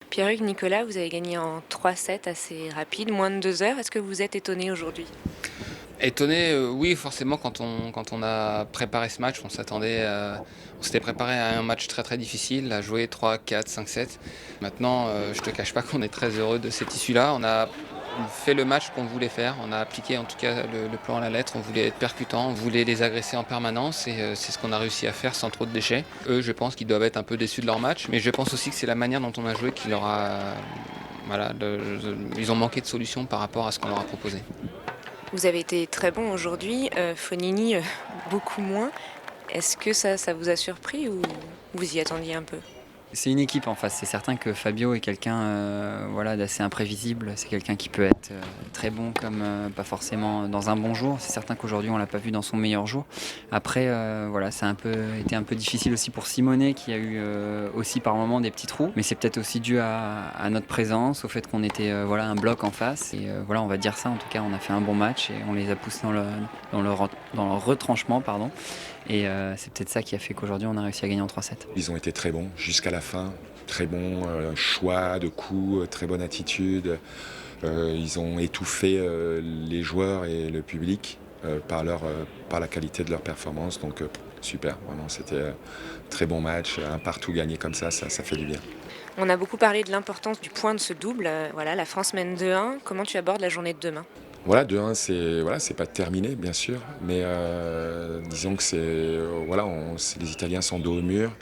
Pierre-Hugues, Nicolas, vous avez gagné en 3-7 assez rapide, moins de 2 heures. Est-ce que vous êtes étonné aujourd'hui? Étonné, oui, forcément, quand on a préparé ce match, on s'était préparé à un match très, très difficile, à jouer 3, 4, 5, 7. Maintenant, je te cache pas qu'on est très heureux de cette issue-là. On a fait le match qu'on voulait faire. On a appliqué, en tout cas, le plan à la lettre. On voulait être percutant, on voulait les agresser en permanence et c'est ce qu'on a réussi à faire sans trop de déchets. Eux, je pense qu'ils doivent être un peu déçus de leur match, mais je pense aussi que c'est la manière dont on a joué qui leur a voilà, ils ont manqué de solutions par rapport à ce qu'on leur a proposé. Vous avez été très bon aujourd'hui, Fognini, beaucoup moins. Est-ce que ça vous a surpris ou vous y attendiez un peu? C'est une équipe en face. C'est certain que Fabio est quelqu'un voilà, d'assez imprévisible. C'est quelqu'un qui peut être très bon comme pas forcément dans un bon jour. C'est certain qu'aujourd'hui on l'a pas vu dans son meilleur jour. Après, voilà, ça a été un peu difficile aussi pour Simonet qui a eu aussi par moments des petits trous. Mais c'est peut-être aussi dû à notre présence, au fait qu'on était voilà, un bloc en face. Et voilà, on va dire ça. En tout cas, on a fait un bon match et on les a poussés dans le retranchement. Pardon. Et c'est peut-être ça qui a fait qu'aujourd'hui on a réussi à gagner en 3-7. Ils ont été très bons jusqu'à la fin. Très bon choix de coups, très bonne attitude. Ils ont étouffé les joueurs et le public par la qualité de leur performance. Donc super, vraiment c'était un très bon match. Un partout gagné comme ça fait du bien. On a beaucoup parlé de l'importance du point de ce double. Voilà, la France mène 2-1. Comment tu abordes la journée de demain? Voilà, 2-1, c'est pas terminé, bien sûr, mais disons que les Italiens sont dos au mur,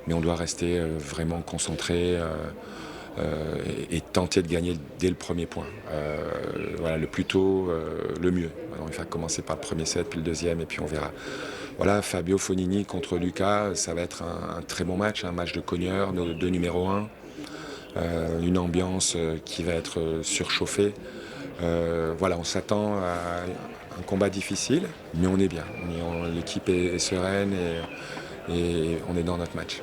mais on doit rester vraiment concentré et tenter de gagner dès le premier point. Voilà, le plus tôt, le mieux. Alors, il va commencer par le premier set, puis le deuxième, et puis on verra. Voilà, Fabio Fognini contre Lucas, ça va être un très bon match, un match de cogneurs, nos deux numéros 1, une ambiance qui va être surchauffée. Voilà, on s'attend à un combat difficile, mais on est bien. L'équipe est sereine et on est dans notre match.